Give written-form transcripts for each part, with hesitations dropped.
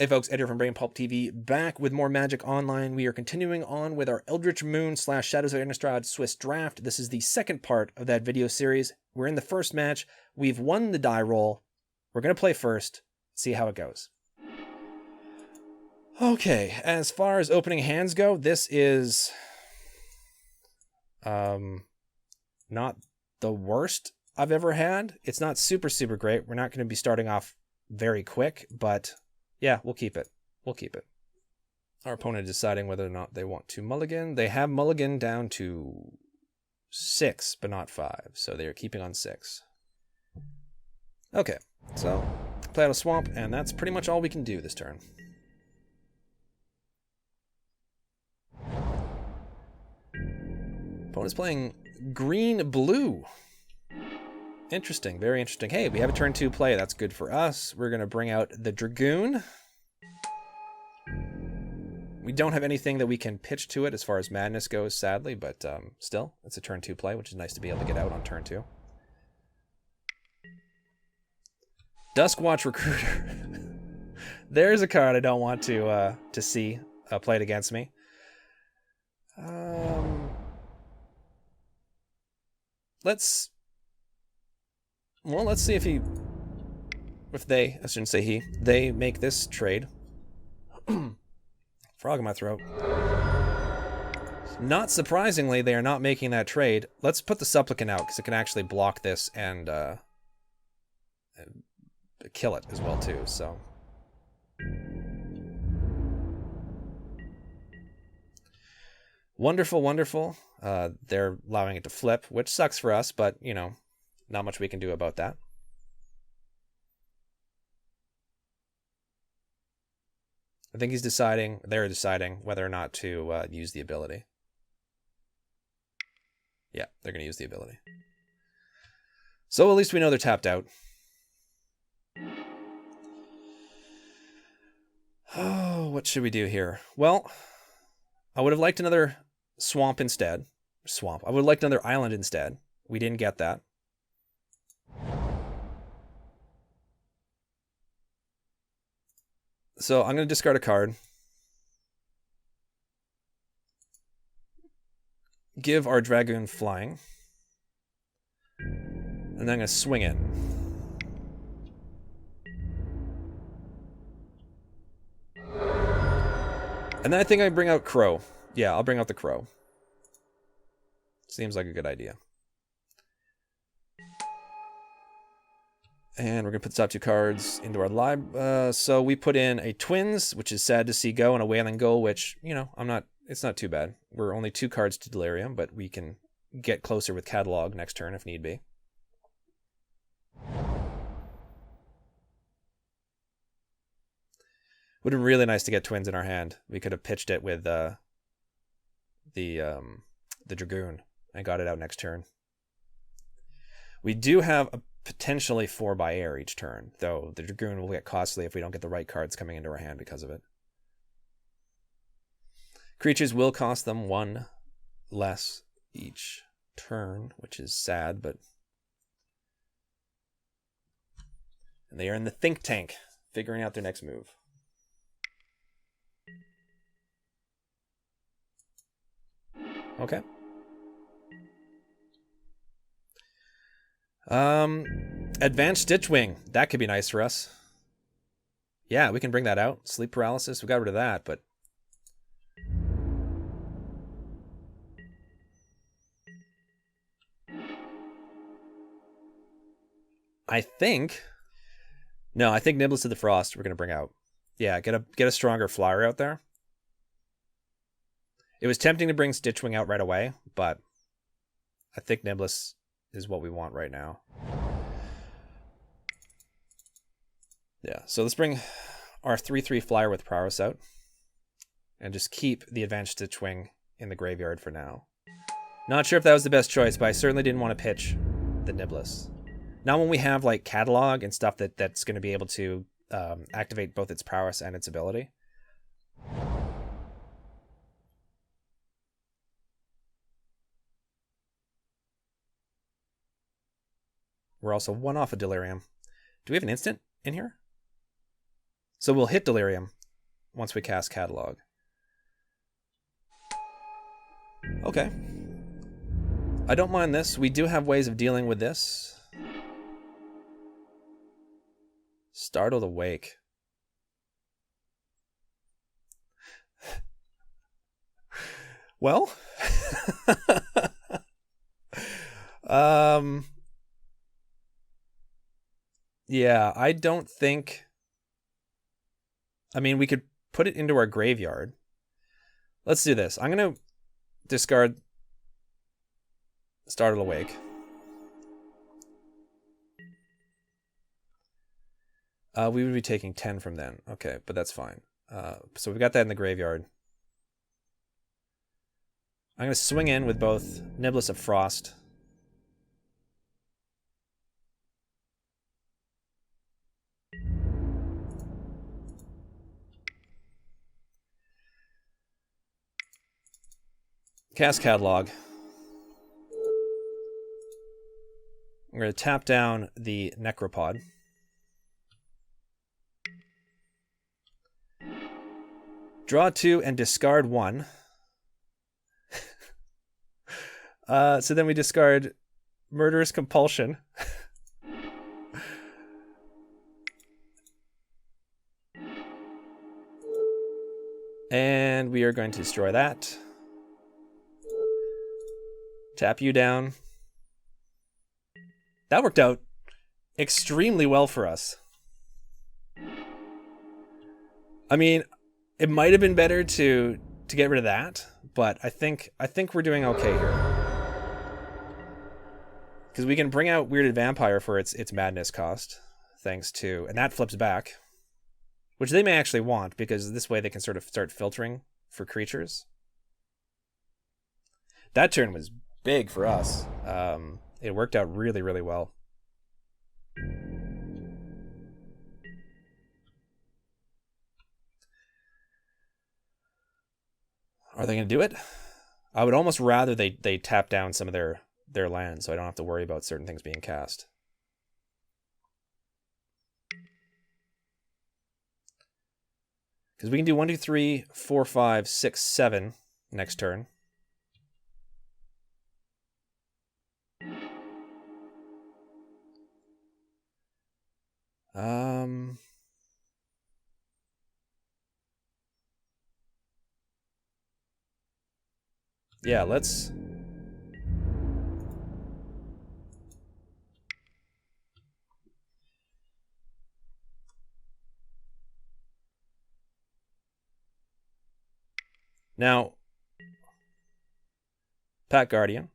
Hey folks, Ed here from Brain Pulp TV, back with more Magic Online. We are continuing on with our Eldritch Moon / Shadows of Innistrad Swiss draft. This is the second part of that video series. We're in the first match. We've won the die roll. We're going to play first, see how it goes. Okay, as far as opening hands go, this is not the worst I've ever had. It's not super great. We're not going to be starting off very quick, but yeah, we'll keep it. We'll keep it. Our opponent deciding whether or not they want to mulligan. They have mulligan down to 6, but not 5. So they are keeping on 6. Okay, so play out a swamp, and that's pretty much all we can do this turn. Opponent's playing green-blue. Interesting, very interesting. Hey, we have a turn 2 play. That's good for us. We're going to bring out the Dragoon. We don't have anything that we can pitch to it as far as madness goes, sadly, but still, it's a turn 2 play, which is nice to be able to get out on turn 2. Duskwatch Recruiter. There's a card I don't want to see played against me. Let's see if they, I shouldn't say he, they make this trade. Frog in my throat. Not surprisingly, they are not making that trade. Let's put the Supplicant out, because it can actually block this and kill it as well, too, so. Wonderful, wonderful. They're allowing it to flip, which sucks for us, but, you know, not much we can do about that. I think they're deciding whether or not to use the ability. Yeah, they're going to use the ability. So at least we know they're tapped out. Oh, what should we do here? Well, I would have liked another swamp instead. Swamp. I would have liked another island instead. We didn't get that. So I'm going to discard a card. Give our Dragoon flying. And then I'm going to swing it. And then I think I bring out Crow. Yeah, I'll bring out the Crow. Seems like a good idea. And we're going to put the top 2 cards into our library. So we put in a Twins, which is sad to see go, and a Wailing Gull, which, you know, it's not too bad. We're only 2 cards to Delirium, but we can get closer with Catalog next turn if need be. Would have been really nice to get Twins in our hand. We could have pitched it with the Dragoon and got it out next turn. We do have a potentially 4-by-air each turn, though the Dragoon will get costly if we don't get the right cards coming into our hand because of it. Creatures will cost them 1 less each turn, which is sad, but... And they are in the think tank, figuring out their next move. Okay. Advanced Stitchwing. That could be nice for us. Yeah, we can bring that out. Sleep Paralysis. We got rid of that, but... I think Nibbles to the Frost we're going to bring out. Yeah, get a stronger flyer out there. It was tempting to bring Stitchwing out right away, but I think Nibbles is what we want right now. Yeah, so let's bring our 3/3 flyer with Prowess out and just keep the Advanced Stitchwing in the graveyard for now. Not sure if that was the best choice, but I certainly didn't want to pitch the Niblis. Not when we have like Catalog and stuff that's going to be able to activate both its prowess and its ability. We're also 1 off of Delirium. Do we have an instant in here? So we'll hit Delirium once we cast Catalog. Okay. I don't mind this. We do have ways of dealing with this. Startled Awake. Well, yeah, I don't think. I mean, we could put it into our graveyard. Let's do this. I'm gonna discard Startled Awake. We would be taking 10 from then. Okay, but that's fine. So we've got that in the graveyard. I'm going to swing in with both Niblis of Frost. Cast Catalog. I'm going to tap down the Necropod. Draw 2 and discard 1. So then we discard Murderous Compulsion. And we are going to destroy that. Tap you down. That worked out extremely well for us. I mean, it might have been better to get rid of that, but I think we're doing okay here. Because we can bring out Weirded Vampire for its madness cost, thanks to... And that flips back. Which they may actually want, because this way they can sort of start filtering for creatures. That turn was big for us. It worked out really, really well. Are they going to do it? I would almost rather they tap down some of their land, so I don't have to worry about certain things being cast. Because we can do 1, 2, 3, 4, 5, 6, 7 next turn. Yeah, let's... Now, Pack Guardian.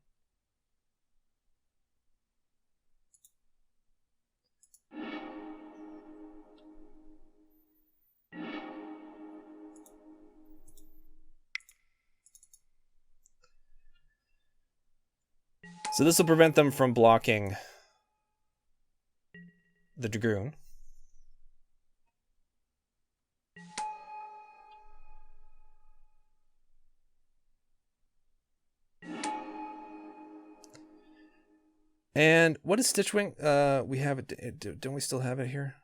So this will prevent them from blocking the Dragoon. And what is Stitchwing? We have it. Don't we still have it here?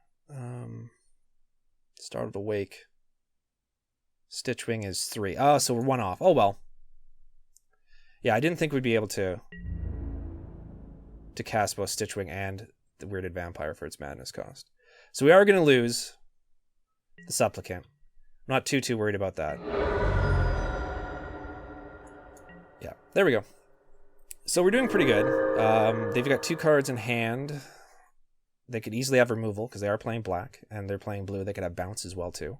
Startled Awake. Stitchwing is 3. Oh, so we're 1 off. Oh, well. Yeah, I didn't think we'd be able to cast both Stitchwing and the Weirded Vampire for its madness cost. So we are going to lose the Supplicant. I'm not too worried about that. Yeah, there we go. So we're doing pretty good. They've got 2 cards in hand. They could easily have removal because they are playing black and they're playing blue. They could have bounce as well too.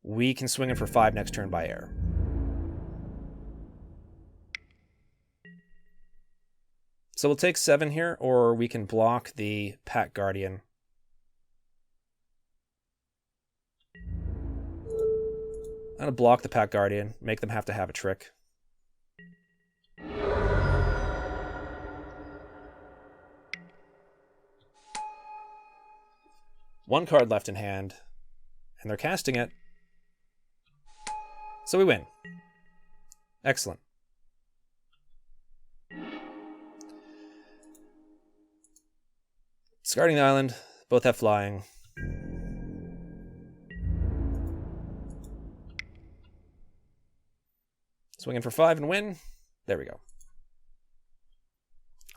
We can swing in for 5 next turn by air. So we'll take 7 here, or we can block the Pack Guardian. I'm going to block the Pack Guardian, make them have to have a trick. One card left in hand, and they're casting it. So we win. Excellent. Discarding the island, both have flying. Swing in for 5 and win. There we go.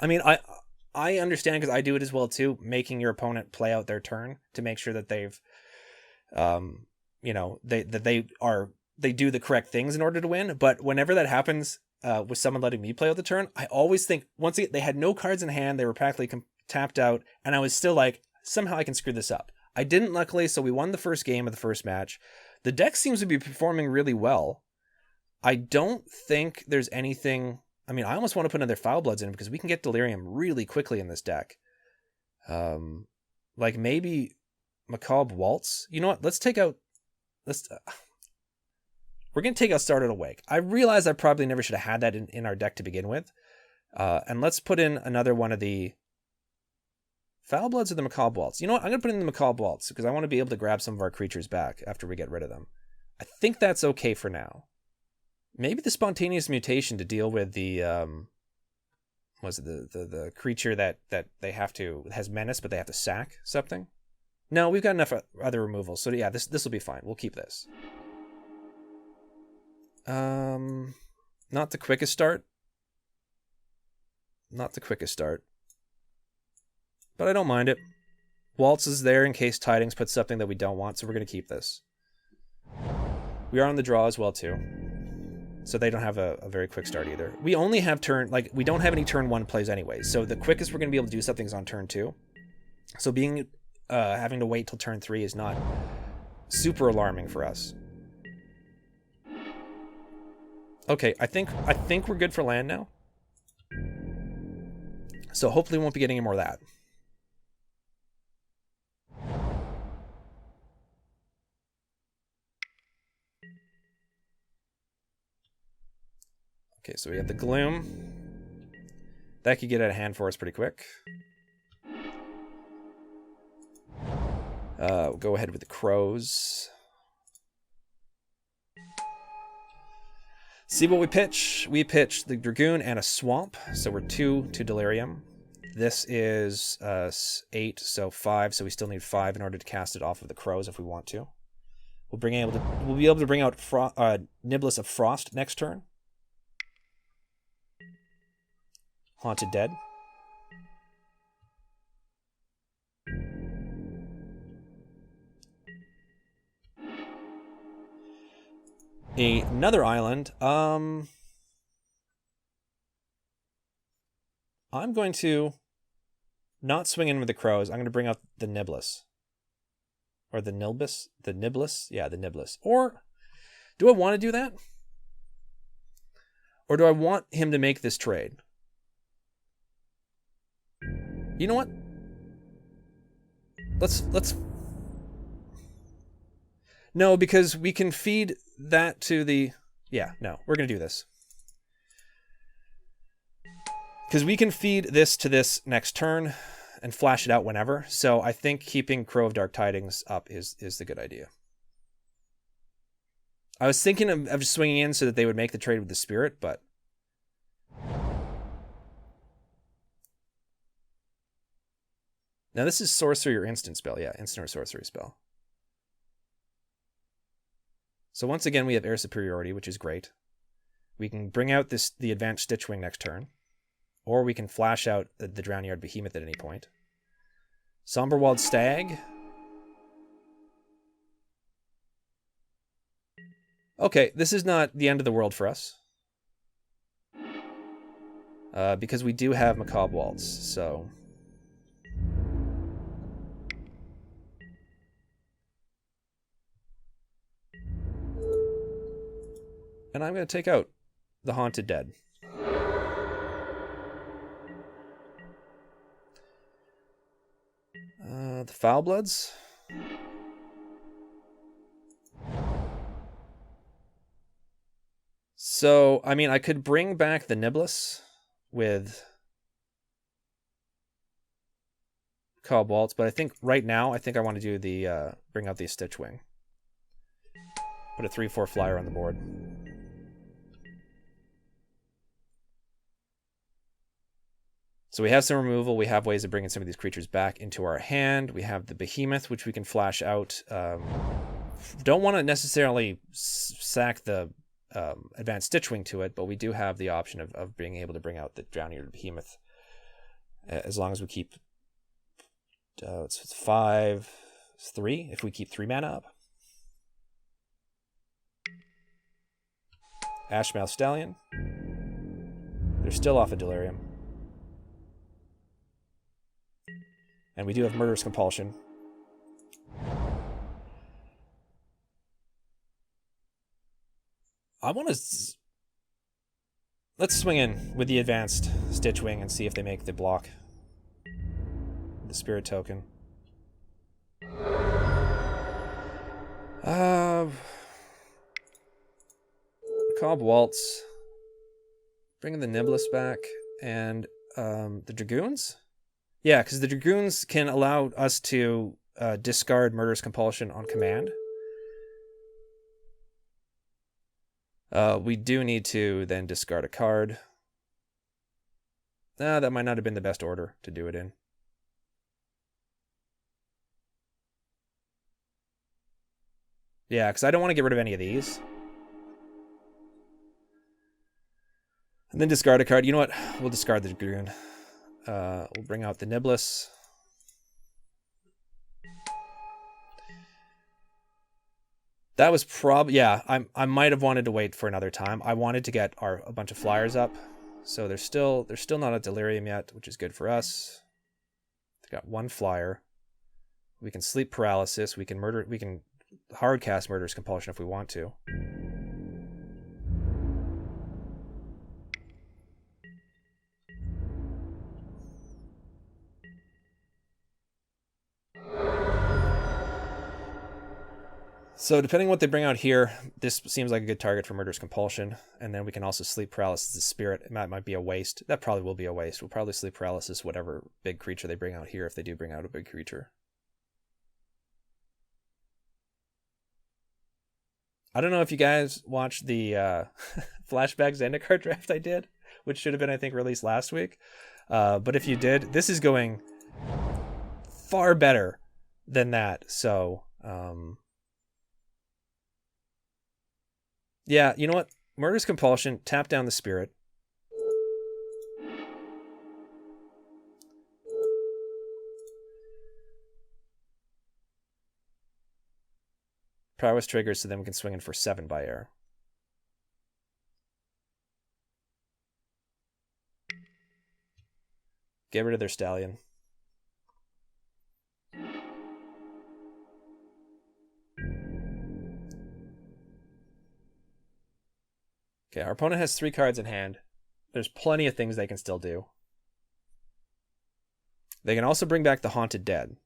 I mean, I understand because I do it as well too, making your opponent play out their turn to make sure that they've, you know, they do the correct things in order to win. But whenever that happens, with someone letting me play out the turn, I always think once again, they had no cards in hand, they were practically tapped out, and I was still like, somehow I can screw this up. I didn't, luckily, so we won the first game of the first match. The deck seems to be performing really well. I don't think there's anything. I mean, I almost want to put another Foul Bloods in because we can get Delirium really quickly in this deck. Like maybe Macabre Waltz. You know what? Let's take out. We're going to take out Startled Awake. I realize I probably never should have had that in our deck to begin with. And let's put in another one of the Foul Bloods or the Macabre Waltz. You know what? I'm going to put in the Macabre Waltz because I want to be able to grab some of our creatures back after we get rid of them. I think that's okay for now. Maybe the Spontaneous Mutation to deal with the the creature that they have to has menace, but they have to sack something. No, we've got enough other removals, so yeah, this will be fine. We'll keep this. Not the quickest start. Not the quickest start, but I don't mind it. Waltz is there in case Tidings puts something that we don't want, so we're gonna keep this. We are on the draw as well too. So they don't have a very quick start either. We only have we don't have any turn 1 plays anyway. So the quickest we're going to be able to do something is on turn 2. So having to wait till turn 3 is not super alarming for us. Okay, I think we're good for land now. So hopefully we won't be getting any more of that. Okay, so we have the Gloom. That could get out of hand for us pretty quick. We'll go ahead with the Crows. See what we pitch. We pitch the Dragoon and a Swamp, so we're 2 to Delirium. This is 8, so 5, so we still need 5 in order to cast it off of the Crows if we want to. We'll be able to bring out Niblis of Frost next turn. Haunted Dead. Another island. I'm going to not swing in with the Crows. I'm going to bring out the Niblis. Or the Nilbis? The Niblis? Yeah, the Niblis. Or do I want to do that? Or do I want him to make this trade? You know what? Let's No, because we can feed that to the yeah, no, we're going to do this. Because we can feed this to this next turn and flash it out whenever. So I think keeping Crow of Dark Tidings up is the good idea. I was thinking of swinging in so that they would make the trade with the Spirit, but now this is sorcery or instant spell. Yeah, instant or sorcery spell. So once again, we have air superiority, which is great. We can bring out the advanced Stitchwing next turn. Or we can flash out the Drownyard Behemoth at any point. Somberwald Stag. Okay, this is not the end of the world for us. Because we do have Macabre Waltz, so and I'm going to take out the Haunted Dead. The Foul Bloods. So, I mean, I could bring back the Niblis with Macabre Waltz, but I think right now, I want to do the bring out the Stitchwing. Put a 3/4 flyer on the board. So we have some removal. We have ways of bringing some of these creatures back into our hand. We have the Behemoth, which we can flash out. Don't want to necessarily sack the advanced Stitchwing to it, but we do have the option of being able to bring out the Drowned Behemoth as long as we keep it's 5, 3 if we keep 3 mana up. Ashmouth Stallion. They're still off of Delirium. And we do have Murderous Compulsion. I want to... Let's swing in with the advanced Stitchwing and see if they make the block. The Spirit Token. Cobb Waltz. Bringing the Niblis back. And the Dragoons? Yeah, because the Dragoons can allow us to discard Murderous Compulsion on command. We do need to then discard a card. That might not have been the best order to do it in. Yeah, because I don't want to get rid of any of these. And then discard a card. You know what? We'll discard the Dragoon. We'll bring out the Niblis. That was probably... Yeah, I might have wanted to wait for another time. I wanted to get a bunch of flyers up. So they're still not at Delirium yet, which is good for us. They got 1 flyer. We can Sleep Paralysis. We can hardcast Murderous Compulsion if we want to. So depending on what they bring out here, this seems like a good target for Murderous Compulsion. And then we can also Sleep Paralysis the Spirit. It might be a waste. That probably will be a waste. We'll probably Sleep Paralysis whatever big creature they bring out here if they do bring out a big creature. I don't know if you guys watched the Flashback Zendikar draft I did, which should have been, I think, released last week. But if you did, this is going far better than that. So... yeah, you know what? Murderous Compulsion, tap down the Spirit. Prowess triggers, so then we can swing in for 7 by air. Get rid of their Stallion. Okay, our opponent has 3 cards in hand. There's plenty of things they can still do. They can also bring back the Haunted Dead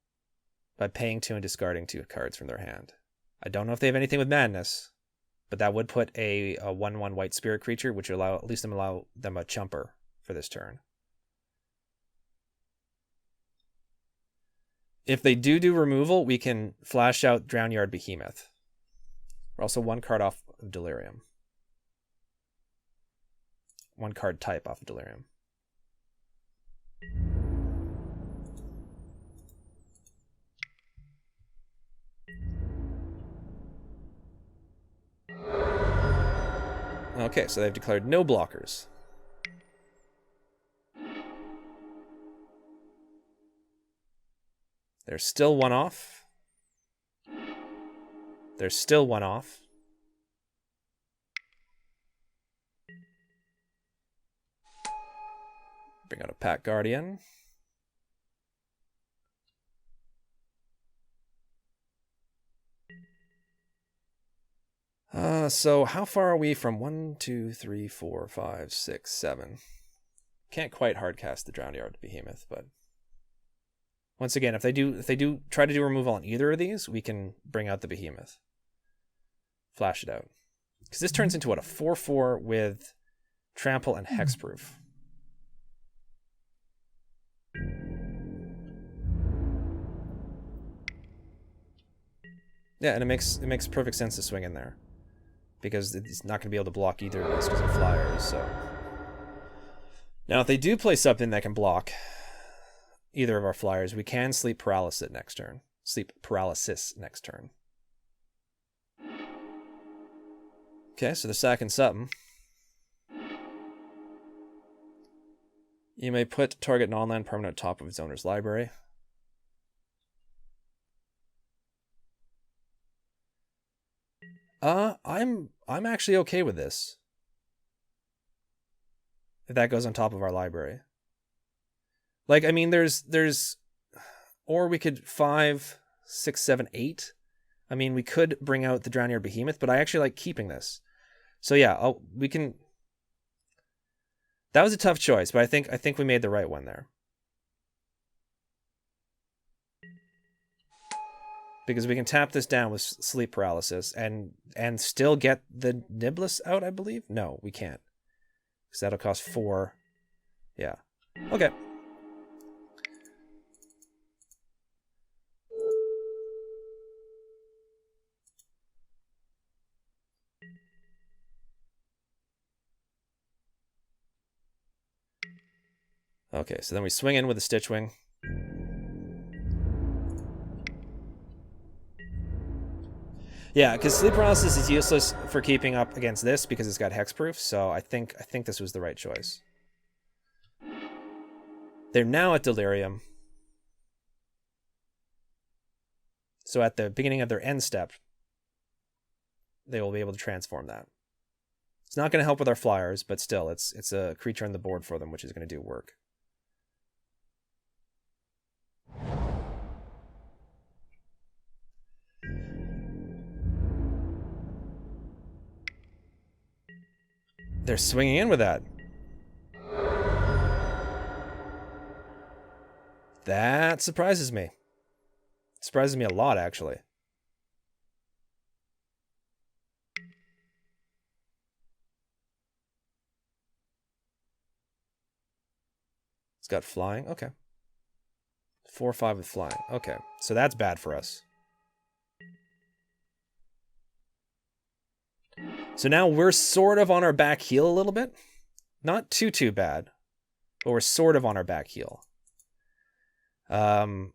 by paying 2 and discarding 2 cards from their hand. I don't know if they have anything with Madness, but that would put a 1/1 white spirit creature, which would allow them a chumper for this turn. If they do removal, we can flash out Drownyard Behemoth. We're also 1 card off of Delirium. 1 card type off of Delirium. Okay, so they've declared no blockers. There's still 1 off. There's still 1 off. Bring out a Pack Guardian. So how far are we from 1, 2, 3, 4, 5, 6, 7? Can't quite hardcast the Drownyard Behemoth, but once again, if they do try to do removal on either of these, we can bring out the Behemoth. Flash it out. Because this turns into what, a 4/4 with Trample and Hexproof. Yeah, and it makes perfect sense to swing in there. Because it's not going to be able to block either of these because of flyers, so. Now, if they do play something that can block either of our flyers, we can Sleep Paralysis next turn. Okay, so they're sacking something. You may put target non-land permanent top of its owner's library. I'm actually okay with this. If that goes on top of our library. Like, I mean, there's, or we could 5, 6, 7, 8. I mean, we could bring out the Drownyard Behemoth, but I actually like keeping this. So yeah, we can. That was a tough choice, but I think we made the right one there. Because we can tap this down with sleep paralysis and still get the Niblis out, I believe? No, we can't. Because that'll cost 4. Yeah. Okay. Okay, so then we swing in with a Stitchwing. Yeah, because sleep paralysis is useless for keeping up against this because it's got hexproof. So I think this was the right choice. They're now at Delirium. So at the beginning of their end step, they will be able to transform that. It's not going to help with our flyers, but still, it's a creature on the board for them, which is going to do work. They're swinging in with that. That surprises me. It surprises me a lot, actually. It's got flying. Okay. 4/5 with flying. Okay. So that's bad for us. So now we're sort of on our back heel a little bit. Not too bad, but we're sort of on our back heel. I'm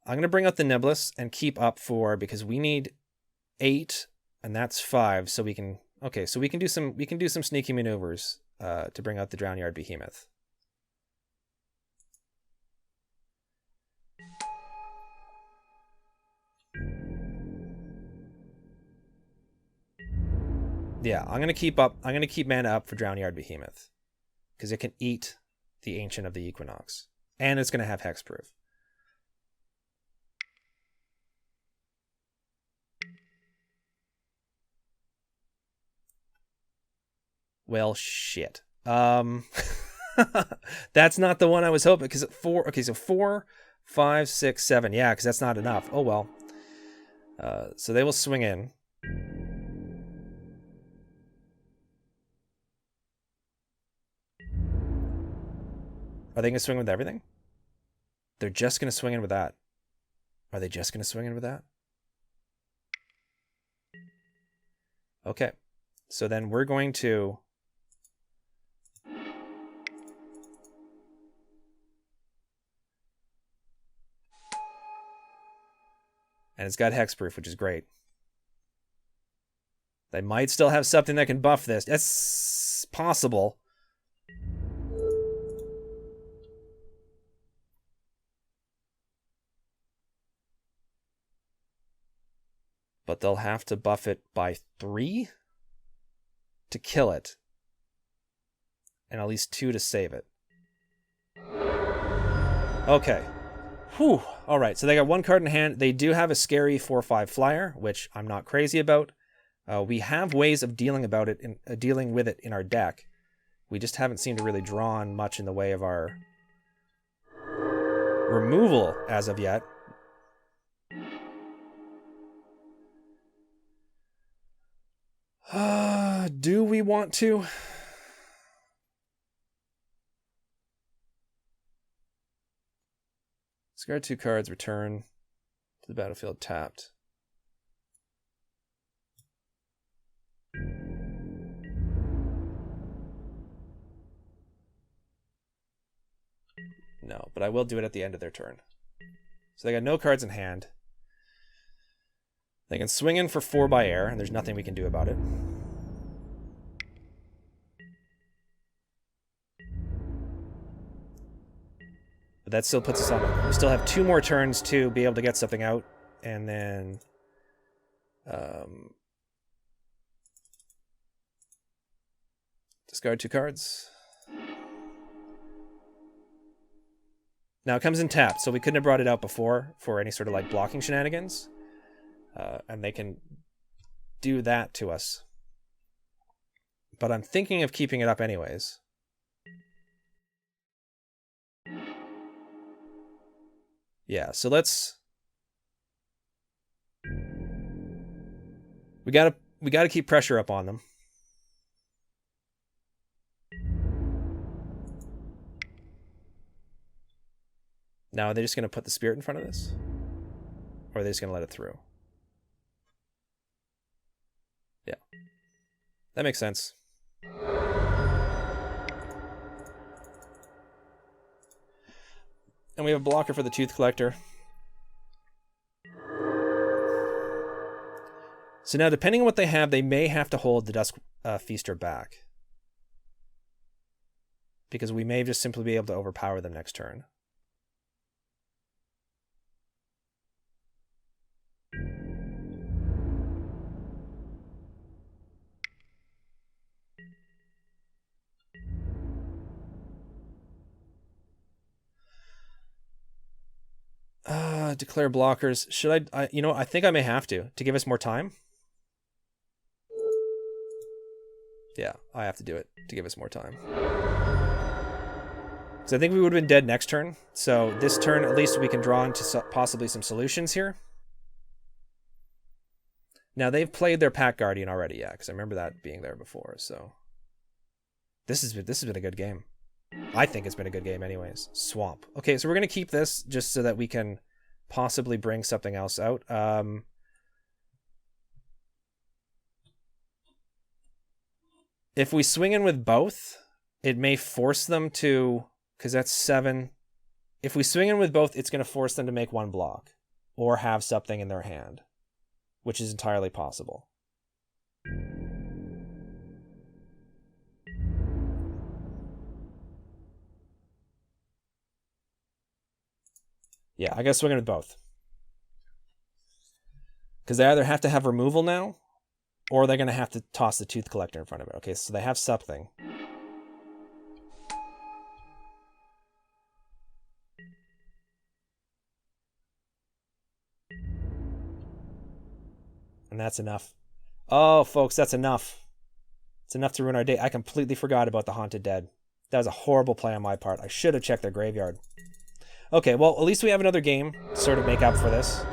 going to bring out the Niblis and keep up 4 because we need 8 and that's 5, so we can so we can do some sneaky maneuvers to bring out the Drownyard Behemoth. Yeah, I'm going to keep mana up for Drownyard Behemoth because it can eat the Ancient of the Equinox and it's going to have hexproof. Well, shit. That's not the one I was hoping because 4. Okay, so 4, 5, 6, 7. Yeah, because that's not enough. Oh well. So they will swing in. Are they going to swing with everything? They're just going to swing in with that. Are they just going to swing in with that? Okay. So then we're going to... And it's got hexproof, which is great. They might still have something that can buff this. That's possible. But they'll have to buff it by 3 to kill it. And at least 2 to save it. Okay. Whew. All right, so they got 1 card in hand. They do have a scary 4/5 flyer, which I'm not crazy about. We have ways of dealing with it in our deck. We just haven't seemed to really draw on much in the way of our removal as of yet. Do we want to? Discard 2 cards, return to the battlefield tapped. No, but I will do it at the end of their turn. So they got no cards in hand. They can swing in for 4 by air, and there's nothing we can do about it. that still puts us on. We still have 2 more turns to be able to get something out, and then discard 2 cards. Now it comes in tapped, so we couldn't have brought it out before for any sort of like blocking shenanigans, and they can do that to us. But I'm thinking of keeping it up anyways. Yeah, so let's... We gotta keep pressure up on them. Now, are they just going to put the spirit in front of this? Or are they just going to let it through? Yeah. That makes sense. And we have a blocker for the Tooth Collector. So now, depending on what they have, they may have to hold the Dusk Feaster back. Because we may just simply be able to overpower them next turn. Declare blockers. Should I you know, I think I may have to give us more time. Yeah, I have to do it to give us more time. Because I think we would have been dead next turn. So this turn, at least we can draw into possibly some solutions here. Now, they've played their Pack Guardian already, yeah, because I remember that being there before. So this has been a good game. I think it's been a good game anyways. Swamp. Okay, so we're going to keep this just so that we can possibly bring something else out. If we swing in with both, it may force them to, because that's 7. If we swing in with both, it's going to force them to make 1 block or have something in their hand, which is entirely possible. Yeah, I gotta swing in with both. Because they either have to have removal now, or they're going to have to toss the Tooth Collector in front of it. Okay, so they have something. And that's enough. Oh, folks, that's enough. It's enough to ruin our day. I completely forgot about the Haunted Dead. That was a horrible play on my part. I should have checked their graveyard. Okay, well, at least we have another game to sort of make up for this.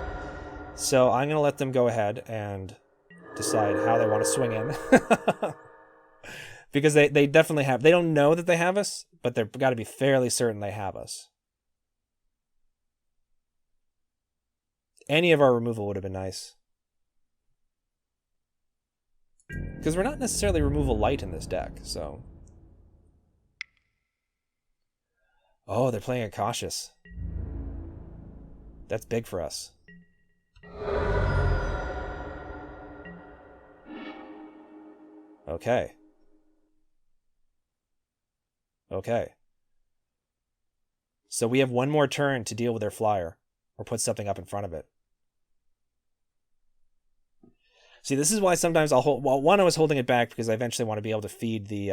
So I'm going to let them go ahead and decide how they want to swing in. Because they definitely have... They don't know that they have us, but they've got to be fairly certain they have us. Any of our removal would have been nice. Because we're not necessarily removal light in this deck, so... Oh, they're playing it cautious. That's big for us. Okay. Okay. So we have 1 more turn to deal with their flyer, or put something up in front of it. See, this is why sometimes I'll hold... Well, one, I was holding it back because I eventually want to be able to feed the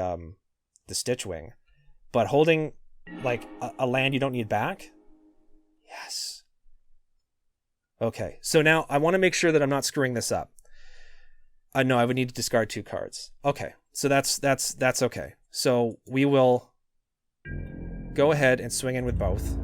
Stitchwing. But holding, like, a land you don't need back? Yes. Okay, so now I want to make sure that I'm not screwing this up. No, I would need to discard 2 cards. Okay, so that's okay. So we will go ahead and swing in with both.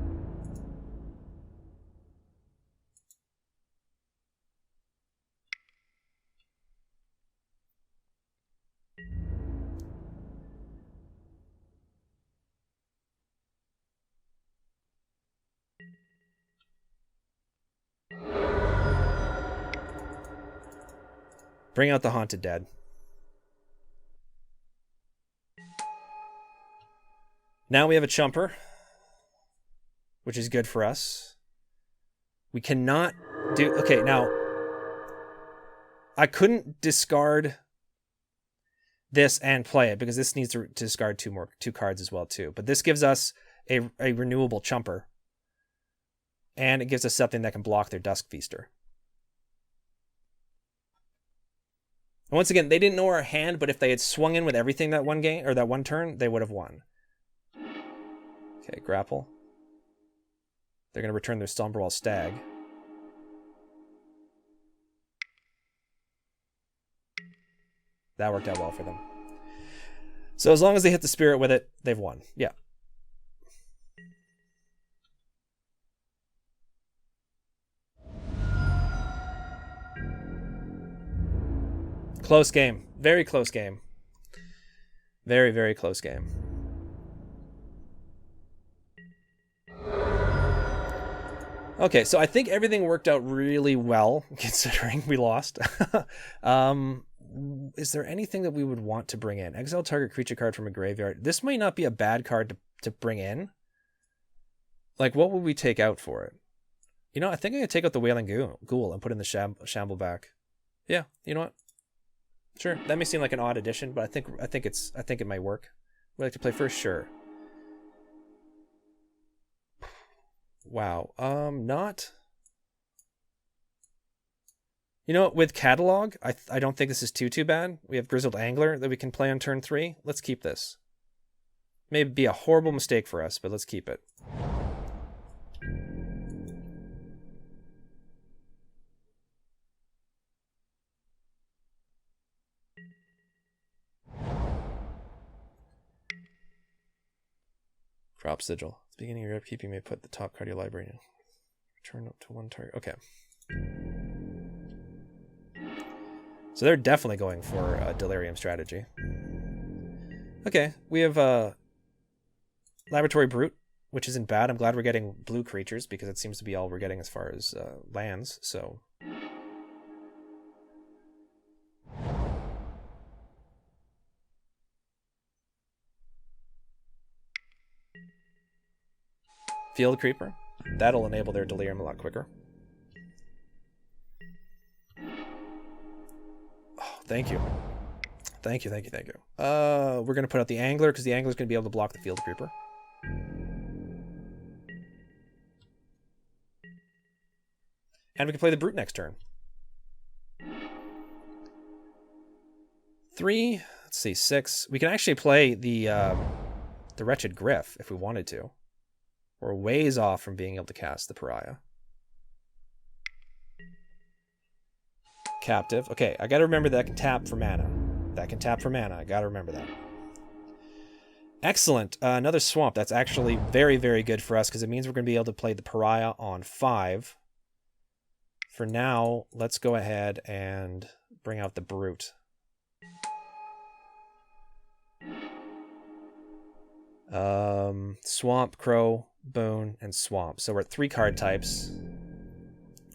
Bring out the Haunted Dead. Now we have a Chumper, which is good for us. We cannot do... Okay, now, I couldn't discard this and play it, because this needs to discard 2 cards as well, too. But this gives us a renewable Chumper. And it gives us something that can block their Dusk Feaster. And once again, they didn't know our hand, but if they had swung in with everything that one game or that one turn, they would have won. Okay, grapple. They're going to return their Stomberwall Stag. That worked out well for them. So as long as they hit the Spirit with it, they've won. Yeah. Close game. Very close game. Very, very close game. Okay, so I think everything worked out really well, considering we lost. Is there anything that we would want to bring in? Exile target creature card from a graveyard. This might not be a bad card to bring in. Like, what would we take out for it? You know, I think I'm going to take out the Wailing Ghoul and put in the Shamble back. Yeah, you know what? Sure, that may seem like an odd addition, but I think it might work. Would you like to play first? Sure. Wow. Not. You know, with Catalog, I don't think this is too bad. We have Grizzled Angler that we can play on turn 3. Let's keep this. May be a horrible mistake for us, but let's keep it. Crop Sigil. At the beginning of your upkeep, you may put the top card of your library in. Return up to one target. Okay. So they're definitely going for a Delirium strategy. Okay, we have Laboratory Brute, which isn't bad. I'm glad we're getting blue creatures because it seems to be all we're getting as far as lands. So Field Creeper. That'll enable their Delirium a lot quicker. Oh, thank you. Thank you. We're going to put out the Angler because the Angler's going to be able to block the Field Creeper. And we can play the Brute next turn. 3, let's see, 6. We can actually play the Wretched Griff if we wanted to. We're ways off from being able to cast the Pariah. Captive. Okay, I gotta remember that can tap for mana. I gotta remember that. Excellent. Another Swamp. That's actually very, very good for us because it means we're going to be able to play the Pariah on 5. For now, let's go ahead and bring out the Brute. Swamp, Crow, Boon, and Swamp. So we're at 3 card types.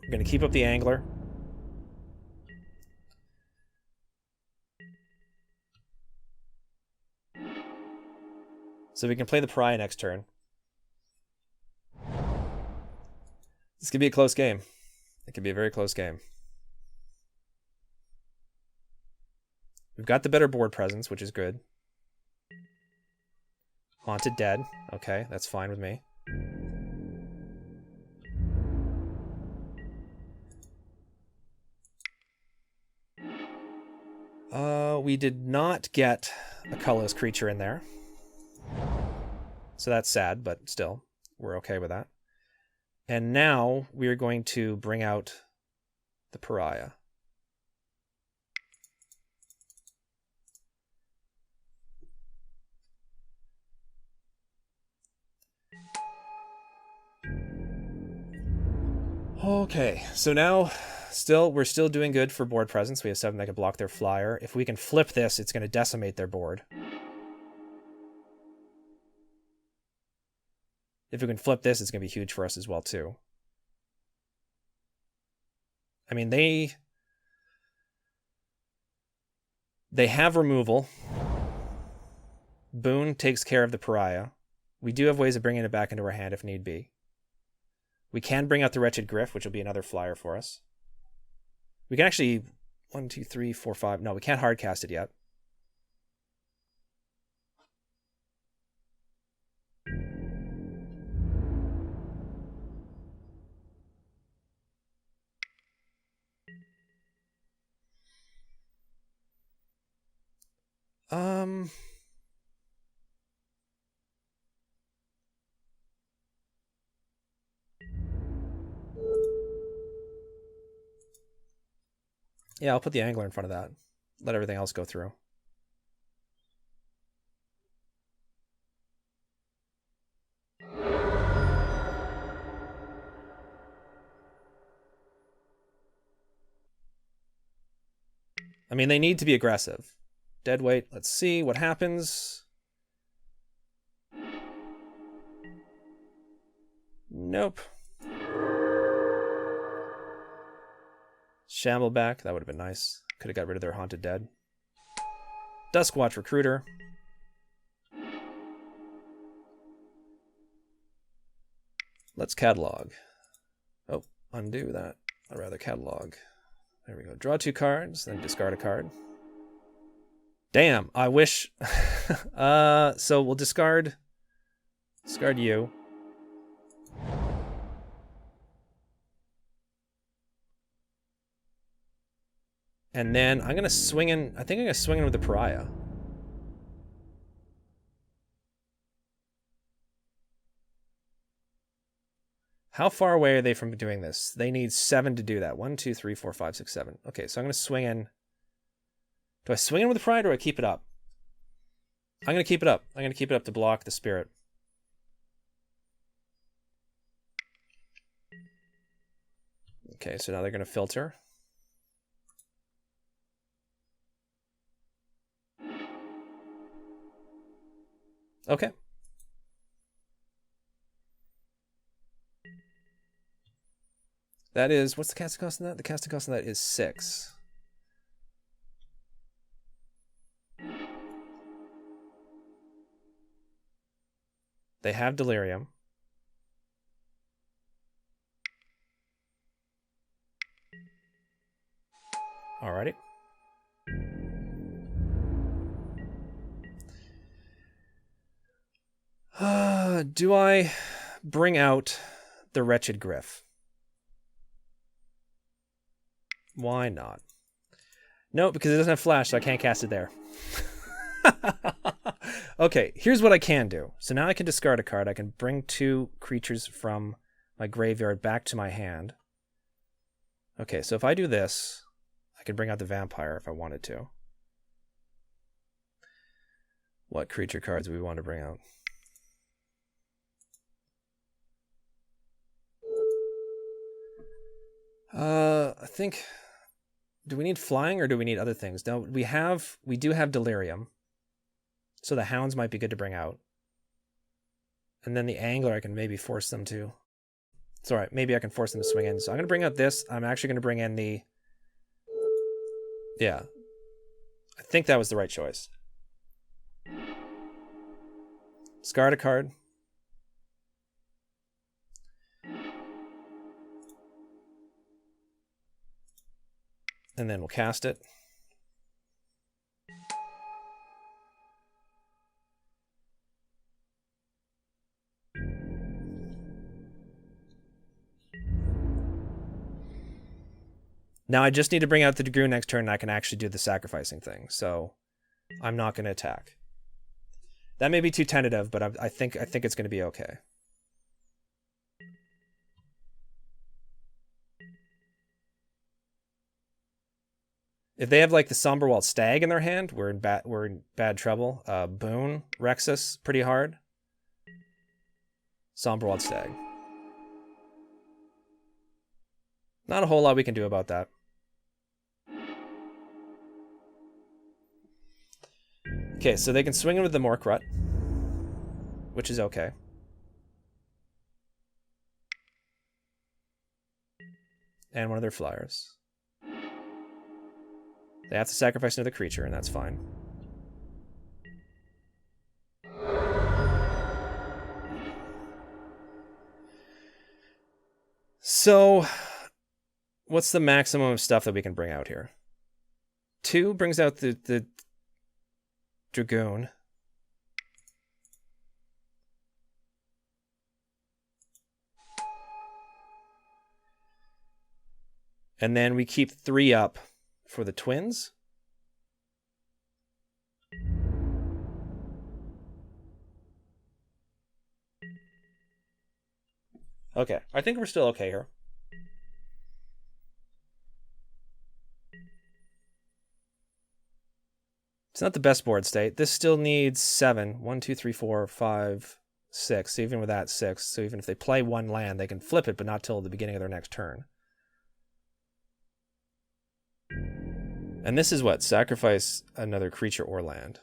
We're going to keep up the Angler. So we can play the Pariah next turn. This could be a close game. It could be a very close game. We've got the better board presence, which is good. Haunted Dead. Okay, that's fine with me. We did not get a colorless creature in there. So that's sad, but still, we're okay with that. And now we are going to bring out the Pariah. Okay, so now we're still doing good for board presence. We have 7 that can block their flyer. If we can flip this, it's going to decimate their board. If we can flip this, it's going to be huge for us as well, too. I mean, they have removal. Boon takes care of the Pariah. We do have ways of bringing it back into our hand if need be. We can bring out the Wretched Griff, which will be another flyer for us. We can actually... 1, 2, 3, 4, 5... No, we can't hardcast it yet. Yeah, I'll put the angler in front of that. Let everything else go through. I mean, they need to be aggressive. Deadweight, let's see what happens. Nope. Shambleback, that would have been nice. Could have got rid of their Haunted Dead. Duskwatch Recruiter. Let's catalog. Oh, undo that. I'd rather catalog. There we go. Draw 2 cards, then discard a card. Damn, I wish... so we'll discard you. And then I'm going to swing in... I think I'm going to swing in with the Pariah. How far away are they from doing this? They need 7 to do that. 1, 2, 3, 4, 5, 6, 7. Okay, so I'm going to swing in. Do I swing in with the Pariah or do I keep it up? I'm going to keep it up. I'm going to keep it up to block the Spirit. Okay, so now they're going to filter. Okay. That is, what's the casting cost on that? The casting cost on that is 6. They have Delirium. Alrighty. Do I bring out the Wretched Griff? Why not? No, because it doesn't have flash, so I can't cast it there. Okay, here's what I can do. So now I can discard a card. I can bring 2 creatures from my graveyard back to my hand. Okay, so if I do this, I can bring out the Vampire if I wanted to. What creature cards do we want to bring out? I think... Do we need flying or do we need other things? No, we do have Delirium. So the Hounds might be good to bring out. And then the Angler, I can maybe force them to. It's alright, maybe I can force them to swing in. So I'm going to bring out this. I'm actually going to bring in the... Yeah. I think that was the right choice. Discard a card. And then we'll cast it. Now I just need to bring out the Dragoon next turn and I can actually do the sacrificing thing. So I'm not going to attack. That may be too tentative, but I think it's going to be okay. If they have like the Somberwald Stag in their hand, we're in bad trouble. Boone wrecks us pretty hard. Somberwald Stag. Not a whole lot we can do about that. Okay, so they can swing in with the Morkrut, which is okay. And one of their flyers. They have to sacrifice another creature, and that's fine. So, what's the maximum of stuff that we can bring out here? 2 brings out the Dragoon. And then we keep 3 up for the twins. Okay, I think we're still okay here. It's not the best board state. This still needs 7. 1, 2, 3, 4, 5, 6. So even with that, 6. So even if they play one land, they can flip it, but not till the beginning of their next turn. And this is what? Sacrifice another creature or land.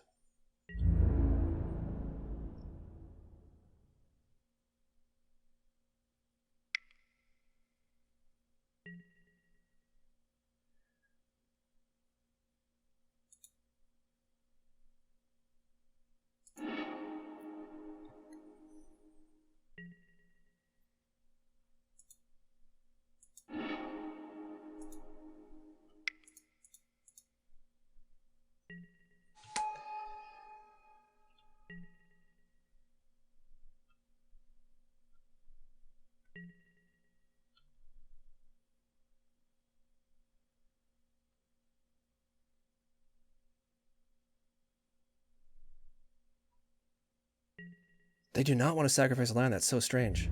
They do not want to sacrifice a land. That's so strange.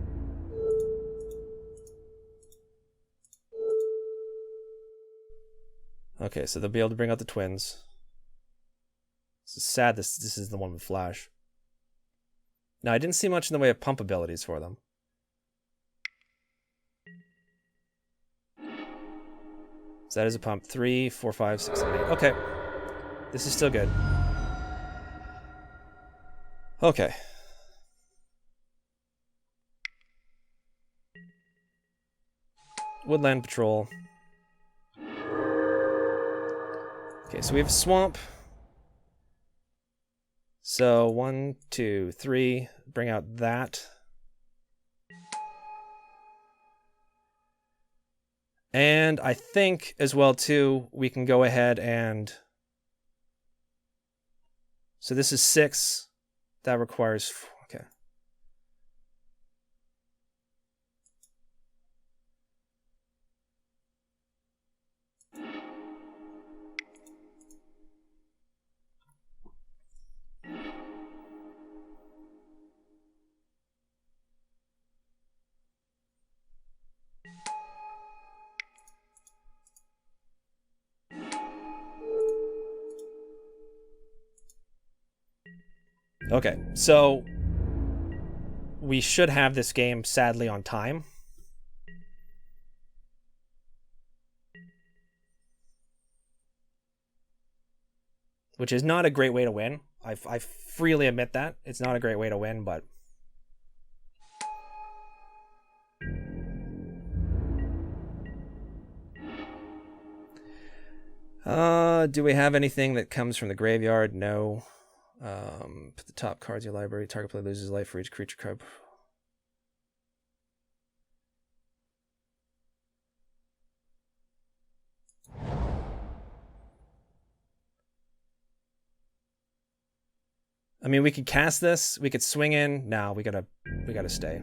Okay, so they'll be able to bring out the twins. This is sad. This is the one with flash. Now, I didn't see much in the way of pump abilities for them. So that is a pump. 3, 4, 5, 6, 7, 8. Okay. This is still good. Okay. Woodland Patrol. Okay, so we have Swamp. So 1, 2, 3. Bring out that. And I think as well too, we can go ahead and... So this is 6. That requires... Okay. Okay, so we should have this game sadly on time. Which is not a great way to win. I freely admit that. It's not a great way to win, but... do we have anything that comes from the graveyard? No. Put the top cards in your library. Target player loses life for each creature card. I mean, we could cast this. We could swing in. No, we gotta stay.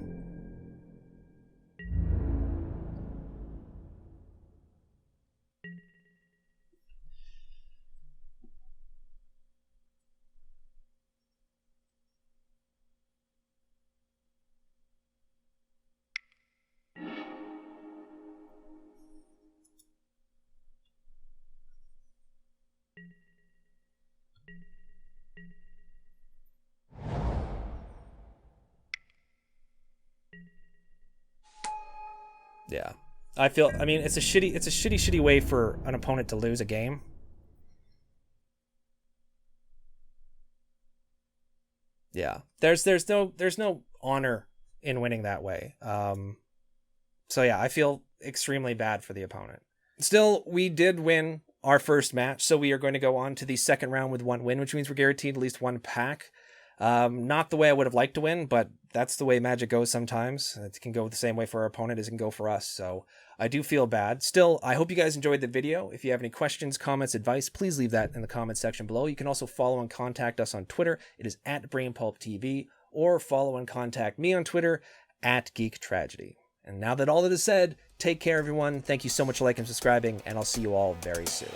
Yeah. I mean, it's a shitty way for an opponent to lose a game. Yeah. There's no honor in winning that way. So yeah, I feel extremely bad for the opponent. Still, we did win our first match, so we are going to go on to the second round with 1 win, which means we're guaranteed at least 1 pack. Not the way I would have liked to win, but that's the way Magic goes sometimes. It can go the same way for our opponent as it can go for us, so I do feel bad. Still, I hope you guys enjoyed the video. If you have any questions, comments, advice, please leave that in the comments section below. You can also follow and contact us on Twitter. It is @BrainPulpTV, or follow and contact me on Twitter @GeekTragedy. And now that all that is said, take care, everyone. Thank you so much for liking and subscribing, and I'll see you all very soon.